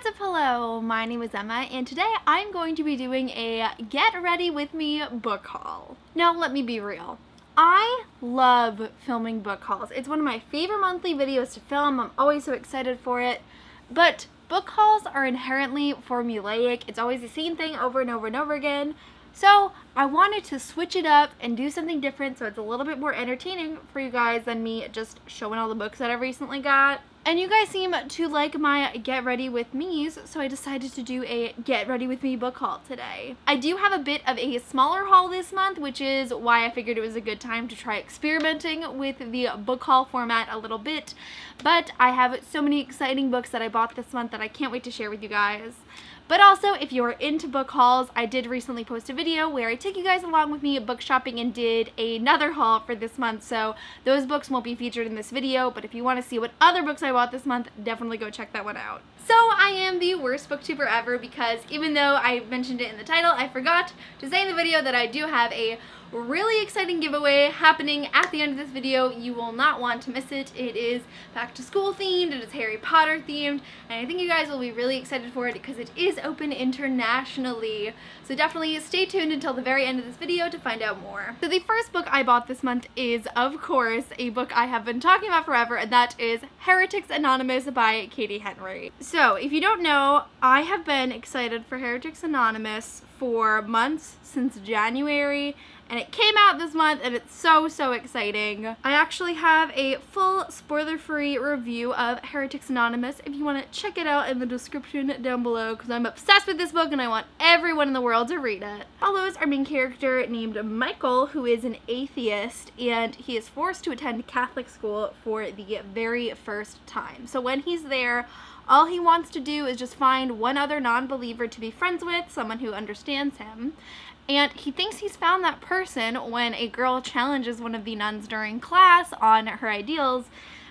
What's up, hello, my name is Emma, and today I'm going to be doing a Get Ready With Me book haul. Now, let me be real. I love filming book hauls. It's one of my favorite monthly videos to film. I'm always so excited for it. But book hauls are inherently formulaic. It's always the same thing over and over and over again. So I wanted to switch it up and do something different so it's a little bit more entertaining for you guys than me just showing all the books that I've recently got. And you guys seem to like my Get Ready With Me's, so I decided to do a Get Ready With Me book haul today. I do have a bit of a smaller haul this month, which is why I figured it was a good time to try experimenting with the book haul format a little bit. But I have so many exciting books that I bought this month that I can't wait to share with you guys. But also, if you're into book hauls, I did recently post a video where I took you guys along with me book shopping and did another haul for this month, so those books won't be featured in this video, but if you want to see what other books I bought this month, definitely go check that one out. So I am the worst booktuber ever because even though I mentioned it in the title, I forgot to say in the video that I do have a really exciting giveaway happening at the end of this video. You will not want to miss it. It is back to school themed, it is Harry Potter themed, and I think you guys will be really excited for it because it is open internationally. So definitely stay tuned until the very end of this video to find out more. So the first book I bought this month is, of course, a book I have been talking about forever, and that is Heretics Anonymous by Katie Henry. So if you don't know, I have been excited for Heretics Anonymous for months, since January, and it came out this month and it's so exciting. I actually have a full spoiler-free review of Heretics Anonymous if you want to check it out in the description down below because I'm obsessed with this book and I want everyone in the world to read it. Follows our main character named Michael, who is an atheist, and he is forced to attend Catholic school for the very first time. So when he's there, all he wants to do is just find one other non-believer to be friends with, someone who understands him. And he thinks he's found that person when a girl challenges one of the nuns during class on her ideals,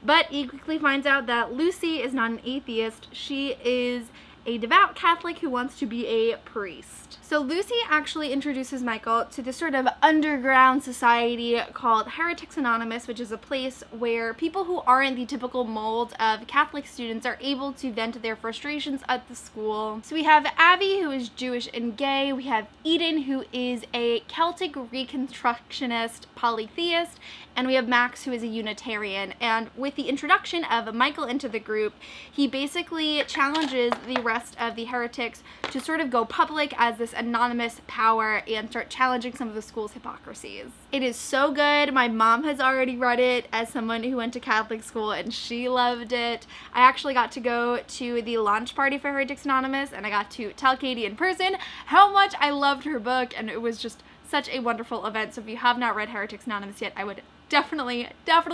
but he quickly finds out that Lucy is not an atheist. She is a devout Catholic who wants to be a priest. So Lucy actually introduces Michael to this sort of underground society called Heretics Anonymous, which is a place where people who aren't the typical mold of Catholic students are able to vent their frustrations at the school. So we have Abby, who is Jewish and gay. We have Eden, who is a Celtic Reconstructionist polytheist. And we have Max, who is a Unitarian. And with the introduction of Michael into the group, he basically challenges the rest of the heretics to sort of go public as this anonymous power and start challenging some of the school's hypocrisies. It is so good. My mom has already read it as someone who went to Catholic school and she loved it. I actually got to go to the launch party for Heretics Anonymous and I got to tell Katie in person how much I loved her book, and it was just such a wonderful event. So if you have not read Heretics Anonymous yet, I would definitely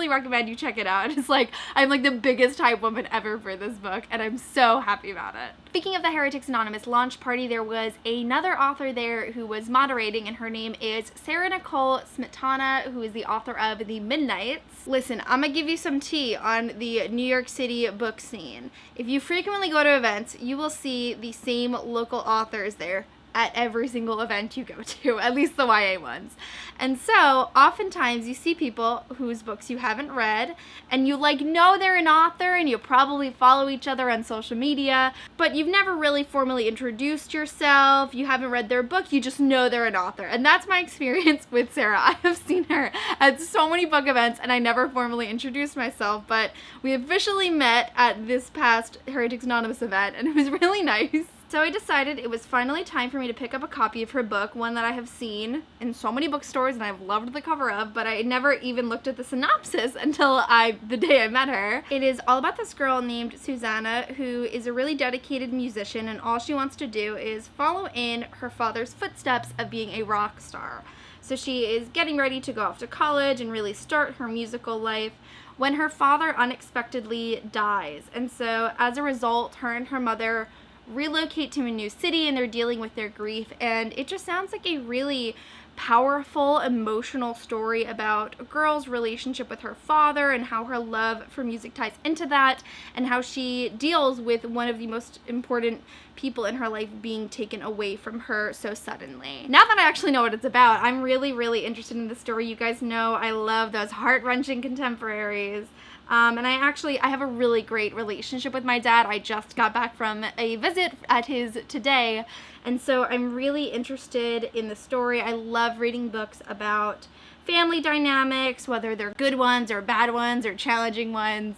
recommend you check it out. It's like, I'm like the biggest hype woman ever for this book, and I'm so happy about it. Speaking of the Heretics Anonymous launch party, there was another author there who was moderating, and her name is Sarah Nicole Smetana, who is the author of The Midnights. Listen, I'm gonna give you some tea on the New York City book scene. If you frequently go to events, you will see the same local authors there at every single event you go to, at least the YA ones. And so oftentimes you see people whose books you haven't read and you know they're an author and you probably follow each other on social media, but you've never really formally introduced yourself, you haven't read their book, you just know they're an author. And that's my experience with Sarah. I have seen her at so many book events and I never formally introduced myself, but we officially met at this past Heretics Anonymous event and it was really nice. So I decided it was finally time for me to pick up a copy of her book, one that I have seen in so many bookstores and I've loved the cover of, but I never even looked at the synopsis until the day I met her. It is all about this girl named Susanna who is a really dedicated musician, and all she wants to do is follow in her father's footsteps of being a rock star. So she is getting ready to go off to college and really start her musical life when her father unexpectedly dies. And so as a result, her and her mother relocate to a new city and they're dealing with their grief, and it just sounds like a really powerful, emotional story about a girl's relationship with her father and how her love for music ties into that, and how she deals with one of the most important people in her life being taken away from her so suddenly. Now that I actually know what it's about, I'm really interested in the story. You guys know I love those heart-wrenching contemporaries. And I have a really great relationship with my dad. I just got back from a visit at his today, and so I'm really interested in the story. I love reading books about family dynamics, whether they're good ones or bad ones or challenging ones.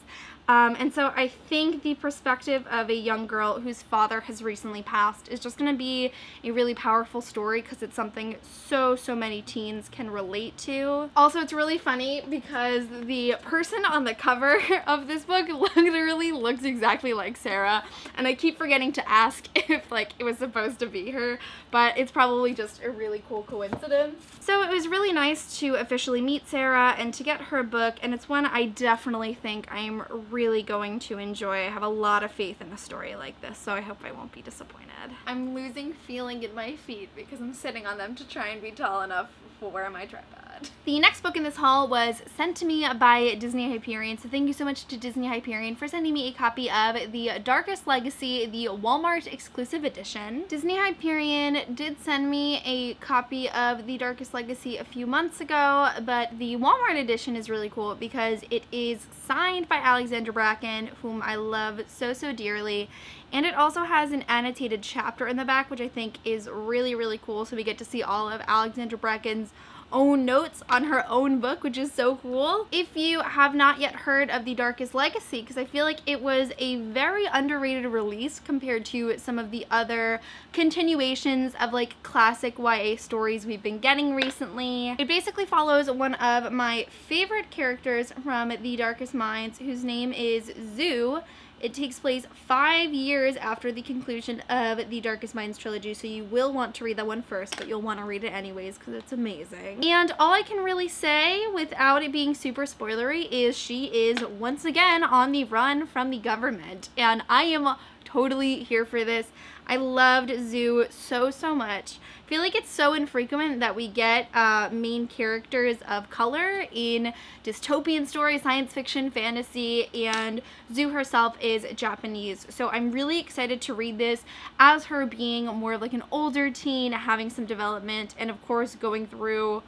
And so I think the perspective of a young girl whose father has recently passed is just going to be a really powerful story because it's something so many teens can relate to. Also, it's really funny because the person on the cover of this book literally looks exactly like Sarah, and I keep forgetting to ask if like it was supposed to be her, but it's probably just a really cool coincidence. So it was really nice to officially meet Sarah and to get her book, and it's one I definitely think I'm really going to enjoy. I have a lot of faith in a story like this, so I hope I won't be disappointed. I'm losing feeling in my feet because I'm sitting on them to try and be tall enough for my tripod. The next book in this haul was sent to me by Disney Hyperion, so thank you so much to Disney Hyperion for sending me a copy of The Darkest Legacy, the Walmart exclusive edition. Disney Hyperion did send me a copy of The Darkest Legacy a few months ago, but the Walmart edition is really cool because it is signed by Alexandra Bracken, whom I love so dearly, and it also has an annotated chapter in the back, which I think is really cool, so we get to see all of Alexandra Bracken's own notes on her own book, which is so cool. If you have not yet heard of The Darkest Legacy, because I feel like it was a very underrated release compared to some of the other continuations of like classic YA stories we've been getting recently. It basically follows one of my favorite characters from The Darkest Minds, whose name is Zoo. It takes place 5 years after the conclusion of the Darkest Minds trilogy, so you will want to read that one first, but you'll want to read it anyways because it's amazing. And all I can really say without it being super spoilery is she is once again on the run from the government, and I am totally here for this. I loved Zoo so much. I feel like it's so infrequent that we get main characters of color in dystopian stories, science fiction, fantasy, and Zoo herself is Japanese. So I'm really excited to read this as her being more like an older teen, having some development, and of course going through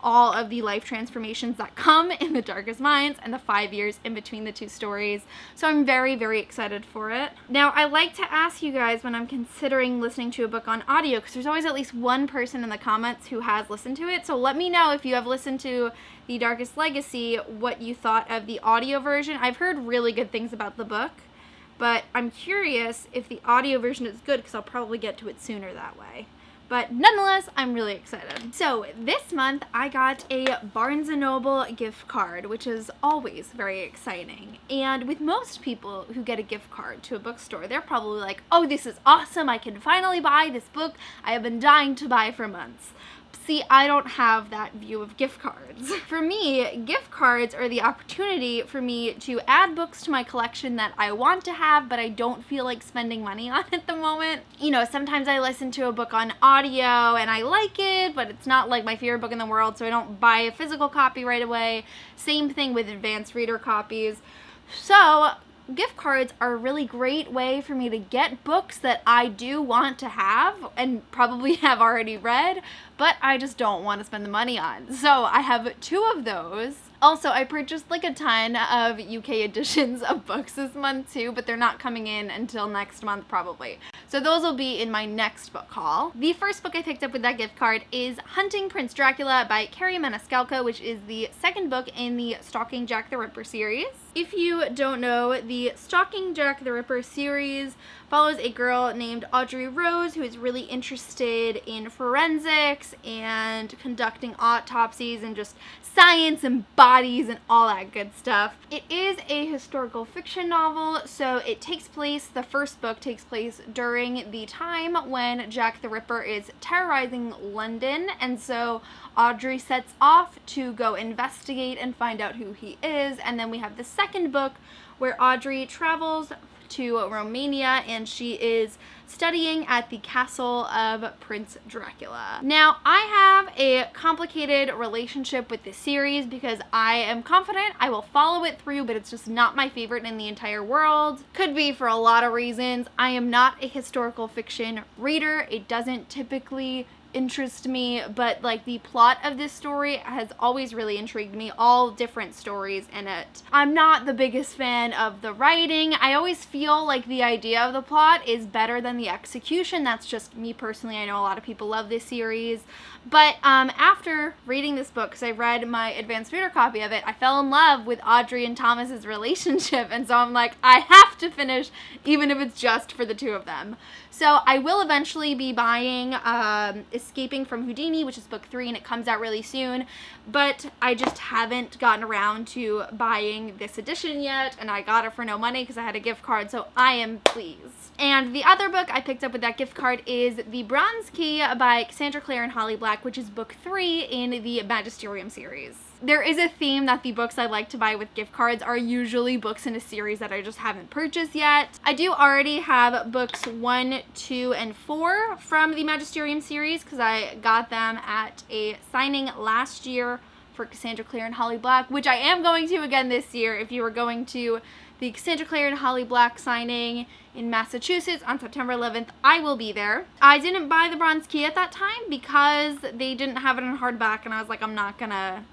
all of the life transformations that come in The Darkest Minds and the 5 years in between the two stories. So I'm very excited for it. Now, I like to ask you guys when I'm considering listening to a book on audio, because there's always at least one person in the comments who has listened to it. So let me know if you have listened to The Darkest Legacy, what you thought of the audio version. I've heard really good things about the book, but I'm curious if the audio version is good because I'll probably get to it sooner that way. But nonetheless, I'm really excited. So this month I got a Barnes & Noble gift card, which is always very exciting. And with most people who get a gift card to a bookstore, they're probably like, oh, this is awesome, I can finally buy this book I have been dying to buy for months. See, I don't have that view of gift cards. For me, gift cards are the opportunity for me to add books to my collection that I want to have, but I don't feel like spending money on at the moment. You know, sometimes I listen to a book on audio and I like it, but it's not like my favorite book in the world, so I don't buy a physical copy right away. Same thing with advanced reader copies. So gift cards are a really great way for me to get books that I do want to have and probably have already read, but I just don't want to spend the money on. So I have 2 of those. Also, I purchased like a ton of UK editions of books this month too, but they're not coming in until next month probably. So those will be in my next book haul. The first book I picked up with that gift card is Hunting Prince Dracula by Carrie Maniscalco, which is the second book in the Stalking Jack the Ripper series. If you don't know, the Stalking Jack the Ripper series follows a girl named Audrey Rose who is really interested in forensics and conducting autopsies and just science and bodies and all that good stuff. It is a historical fiction novel, so it takes place, the first book takes place during the time when Jack the Ripper is terrorizing London, and so Audrey sets off to go investigate and find out who he is, and then we have the second book where Audrey travels to Romania and she is studying at the castle of Prince Dracula. Now, I have a complicated relationship with this series because I am confident I will follow it through, but it's just not my favorite in the entire world. Could be for a lot of reasons. I am not a historical fiction reader. It doesn't typically interest me, but like the plot of this story has always really intrigued me, all different stories in it. I'm not the biggest fan of the writing. I always feel like the idea of the plot is better than the execution. That's just me personally. I know a lot of people love this series, but after reading this book, because I read my advanced reader copy of it, I fell in love with Audrey and Thomas's relationship, and so I'm like, I have to finish, even if it's just for the two of them. So I will eventually be buying Escaping from Houdini, which is book 3, and it comes out really soon, but I just haven't gotten around to buying this edition yet, and I got it for no money because I had a gift card, so I am pleased. And the other book I picked up with that gift card is The Bronze Key by Cassandra Clare and Holly Black, which is book 3 in the Magisterium series. There is a theme that the books I like to buy with gift cards are usually books in a series that I just haven't purchased yet. I do already have books 1, 2, and 4 from the Magisterium series because I got them at a signing last year for Cassandra Clare and Holly Black, which I am going to again this year. If you were going to the Cassandra Clare and Holly Black signing in Massachusetts on September 11th, I will be there. I didn't buy the Bronze Key at that time because they didn't have it in hardback, and I was like, I'm not gonna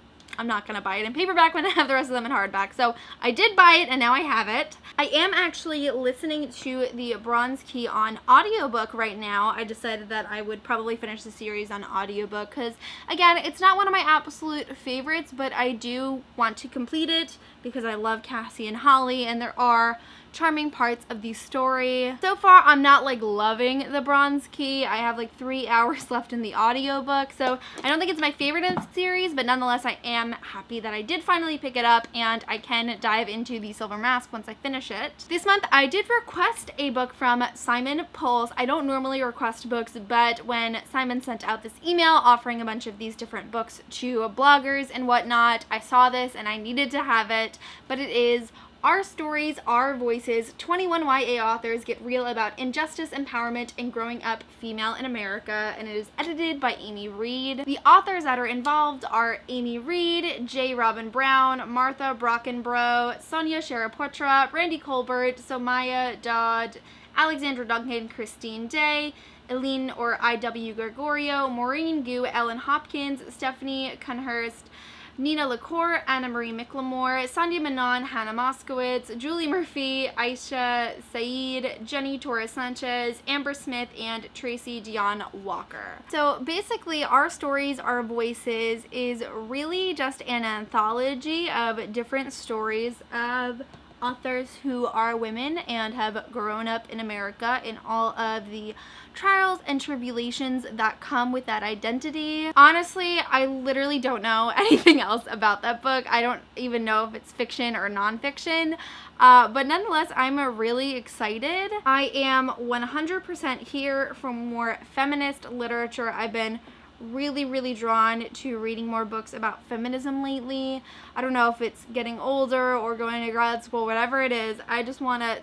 buy it in paperback when I have the rest of them in hardback. So I did buy it, and now I have it. I am actually listening to the Bronze Key on audiobook right now. I decided that I would probably finish the series on audiobook because, again, it's not one of my absolute favorites, but I do want to complete it because I love Cassie and Holly, and there are charming parts of the story. So far, I'm not like loving the Bronze Key. I have like 3 hours left in the audiobook, so I don't think it's my favorite in the series, but nonetheless, I am happy that I did finally pick it up, and I can dive into the Silver Mask once I finish it. This month, I did request a book from Simon Pulse. I don't normally request books, but when Simon sent out this email offering a bunch of these different books to bloggers and whatnot, I saw this and I needed to have it, but it is Our Stories, Our Voices, 21 YA authors get real about injustice, empowerment, and growing up female in America, and it is edited by Amy Reed. The authors that are involved are Amy Reed, J. Robin Brown, Martha Brockenbrough, Sonia Sharapotra, Randy Colbert, Somaya Dodd, Alexandra Duncan, Christine Day, Eileen or I.W. Gregorio, Maureen Gu, Ellen Hopkins, Stephanie Cunhurst, Nina LaCour, Anna Marie Miclemore, Sandhya Menon, Hannah Moskowitz, Julie Murphy, Aisha Saeed, Jenny Torres Sanchez, Amber Smith, and Tracy Dion Walker. So basically, Our Stories, Our Voices is really just an anthology of different stories of authors who are women and have grown up in America in all of the trials and tribulations that come with that identity. Honestly, I literally don't know anything else about that book. I don't even know if it's fiction or nonfiction, but nonetheless, I'm really excited. I am 100% here for more feminist literature. I've been really drawn to reading more books about feminism lately. I don't know if it's getting older or going to grad school, whatever it is. I just want to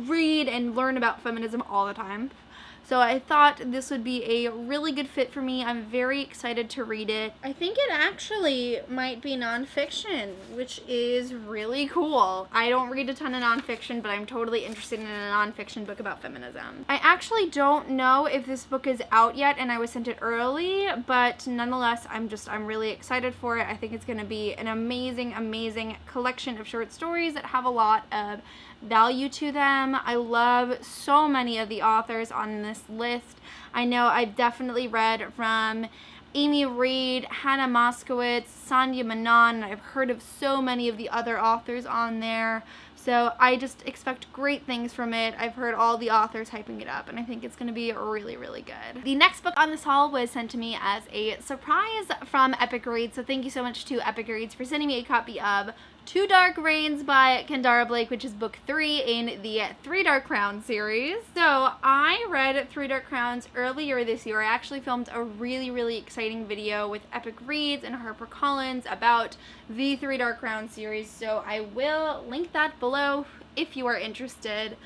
read and learn about feminism all the time. So I thought this would be a really good fit for me. I'm very excited to read it. I think it actually might be nonfiction, which is really cool. I don't read a ton of nonfiction, but I'm totally interested in a nonfiction book about feminism. I actually don't know if this book is out yet, and I was sent it early, but nonetheless, I'm really excited for it. I think it's going to be an amazing collection of short stories that have a lot of value to them. I love so many of the authors on this list. I know I've definitely read from Amy Reed, Hannah Moskowitz, Sandhya Menon, and I've heard of so many of the other authors on there. So I just expect great things from it. I've heard all the authors hyping it up, and I think it's going to be really good. The next book on this haul was sent to me as a surprise from Epic Reads, so thank you so much to Epic Reads for sending me a copy of Two Dark Reins by Kendara Blake, which is book 3 in the Three Dark Crowns series. So I read Three Dark Crowns earlier this year. I actually filmed a really exciting video with Epic Reads and HarperCollins about the Three Dark Crowns series, so I will link that below if you are interested.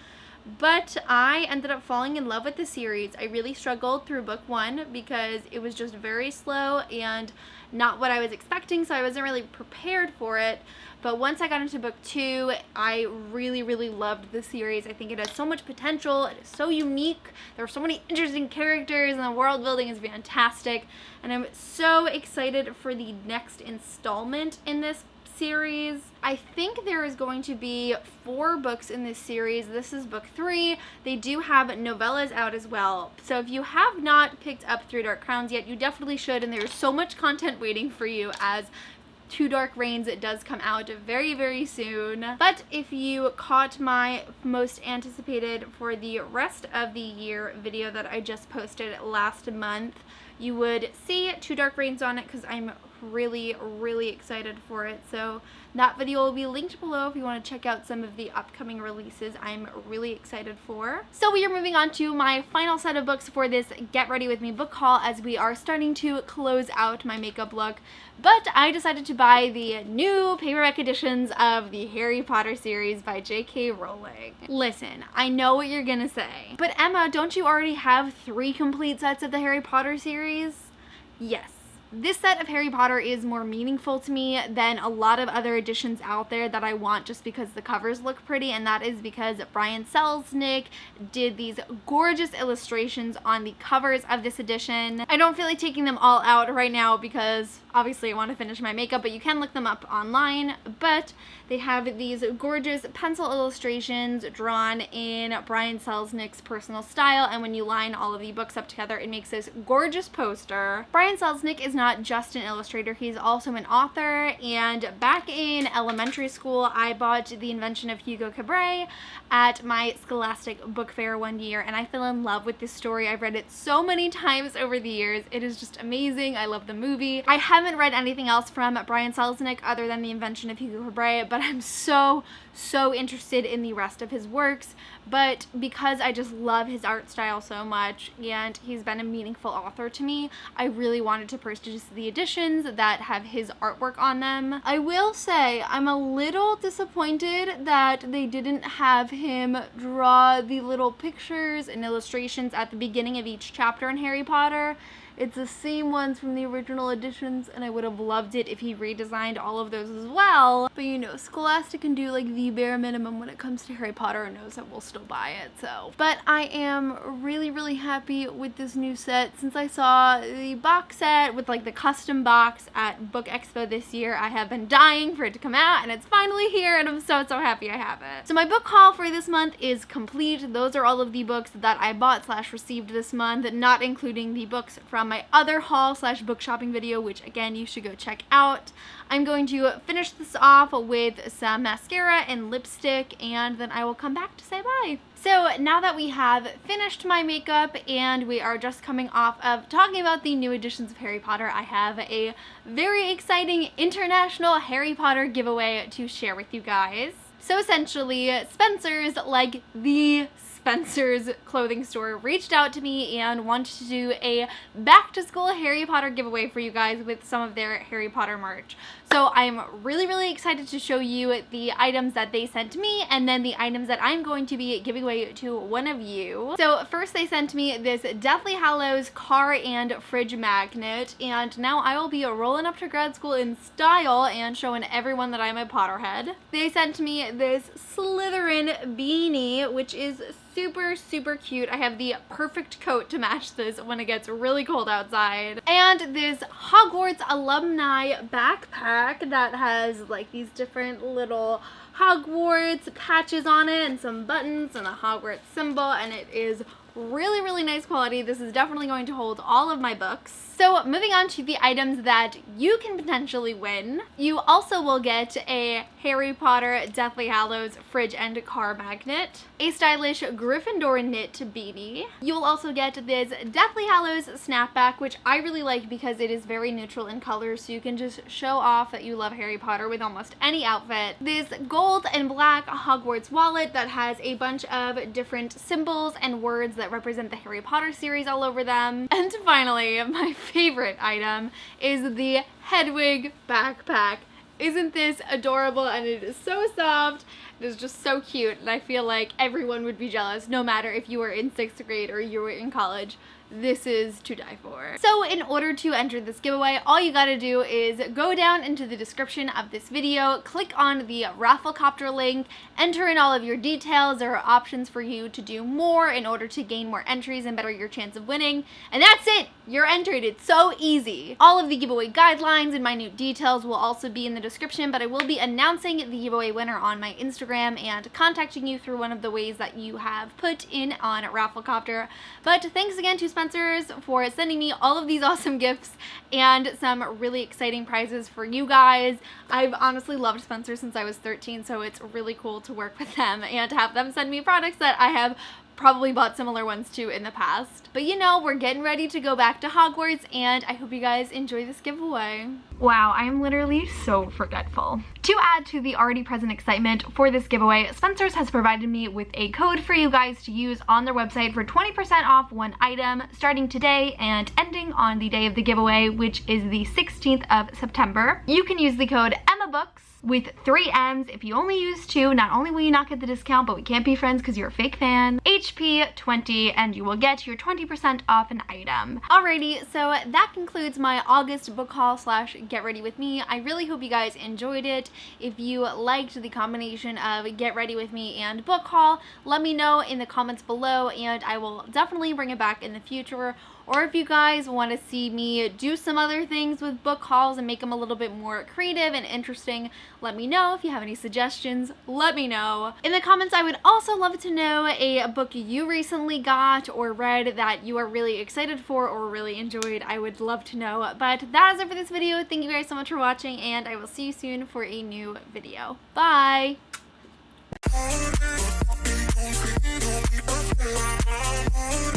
but I ended up falling in love with the series. I really struggled through book 1 because it was just very slow and not what I was expecting, so I wasn't really prepared for it. But once I got into book 2, I really, really loved the series. I think it has so much potential. It is so unique. There are so many interesting characters, and the world building is fantastic. And I'm so excited for the next installment in this series. I think there is going to be 4 books in this series. This is book 3. They do have novellas out as well. So if you have not picked up Through Dark Crowns yet, you definitely should, and there's so much content waiting for you as Two Dark Reins does come out very, very soon. But if you caught my most anticipated for the rest of the year video that I just posted last month, you would see Two Dark Reins on it because I'm really, really excited for it. So that video will be linked below if you want to check out some of the upcoming releases I'm really excited for. So we are moving on to my final set of books for this Get Ready With Me book haul as we are starting to close out my makeup look. But I decided to buy the new paperback editions of the Harry Potter series by J.K. Rowling. Listen, I know what you're gonna say, but Emma, don't you already have 3 complete sets of the Harry Potter series? Yes. This set of Harry Potter is more meaningful to me than a lot of other editions out there that I want just because the covers look pretty, and that is because Brian Selznick did these gorgeous illustrations on the covers of this edition. I don't feel like taking them all out right now because obviously I want to finish my makeup, but you can look them up online. But they have these gorgeous pencil illustrations drawn in Brian Selznick's personal style, and when you line all of the books up together, it makes this gorgeous poster. Brian Selznick is not just an illustrator, he's also an author, and back in elementary school, I bought The Invention of Hugo Cabret at my Scholastic book fair one year, and I fell in love with this story. I've read it so many times over the years. It is just amazing. I love the movie. I haven't read anything else from Brian Selznick other than The Invention of Hugo Cabret, but I'm so interested in the rest of his works. But because I just love his art style so much and he's been a meaningful author to me, I really wanted to purchase the editions that have his artwork on them. I will say I'm a little disappointed that they didn't have him draw the little pictures and illustrations at the beginning of each chapter in Harry Potter. It's the same ones from the original editions, and I would have loved it if he redesigned all of those as well. But you know, Scholastic can do like the bare minimum when it comes to Harry Potter and knows that we'll still buy it, so. But I am really, really happy with this new set. Since I saw the box set with like the custom box at Book Expo this year, I have been dying for it to come out, and it's finally here, and I'm so happy I have it. So my book haul for this month is complete. Those are all of the books that I bought / received this month, not including the books from my other haul / book shopping video, which again you should go check out. I'm going to finish this off with some mascara and lipstick, and then I will come back to say bye. So now that we have finished my makeup and we are just coming off of talking about the new editions of Harry Potter, I have a very exciting international Harry Potter giveaway to share with you guys. So essentially, Spencer's, like the Spencer's clothing store, reached out to me and wanted to do a back to school Harry Potter giveaway for you guys with some of their Harry Potter merch. So I'm really, really excited to show you the items that they sent me and then the items that I'm going to be giving away to one of you. So first they sent me this Deathly Hallows car and fridge magnet, and now I will be rolling up to grad school in style and showing everyone that I'm a Potterhead. They sent me this Slytherin beanie, which is super cute. I have the perfect coat to match this when it gets really cold outside. And this Hogwarts alumni backpack that has like these different little Hogwarts patches on it and some buttons and a Hogwarts symbol, and it is really nice quality. This is definitely going to hold all of my books. So moving on to the items that you can potentially win. You also will get a Harry Potter Deathly Hallows fridge and car magnet, a stylish Gryffindor knit beanie. You'll also get this Deathly Hallows snapback, which I really like because it is very neutral in color, so you can just show off that you love Harry Potter with almost any outfit. This gold and black Hogwarts wallet that has a bunch of different symbols and words that represent the Harry Potter series all over them. And finally, my favorite item is the Hedwig Backpack. Isn't this adorable? And it is so soft It is just so cute, and I feel like everyone would be jealous, no matter if you were in 6th grade or you were in college. This is to die for. So in order to enter this giveaway, all you gotta do is go down into the description of this video, click on the Rafflecopter link, enter in all of your details. There are options for you to do more in order to gain more entries and better your chance of winning. And that's it! You're entered. It's so easy. All of the giveaway guidelines and minute details will also be in the description, but I will be announcing the giveaway winner on my Instagram and contacting you through one of the ways that you have put in on Rafflecopter. But thanks again to Spencer's for sending me all of these awesome gifts and some really exciting prizes for you guys. I've honestly loved Spencer since I was 13, so it's really cool to work with them and to have them send me products that I have probably bought similar ones to in the past. But you know, we're getting ready to go back to Hogwarts, and I hope you guys enjoy this giveaway. Wow, I am literally so forgetful. To add to the already present excitement for this giveaway, Spencer's has provided me with a code for you guys to use on their website for 20% off one item starting today and ending on the day of the giveaway, which is the 16th of September. You can use the code emmmabooks with 3 M's. If you only use 2, not only will you not get the discount, but we can't be friends because you're a fake fan. HP20, and you will get your 20% off an item. Alrighty, so that concludes my August book haul slash get ready with me. I really hope you guys enjoyed it. If you liked the combination of get ready with me and book haul, let me know in the comments below, and I will definitely bring it back in the future. Or if you guys want to see me do some other things with book hauls and make them a little bit more creative and interesting, let me know. If you have any suggestions, let me know. In the comments, I would also love to know a book you recently got or read that you are really excited for or really enjoyed. I would love to know. But that is it for this video. Thank you guys so much for watching, and I will see you soon for a new video. Bye! Oh,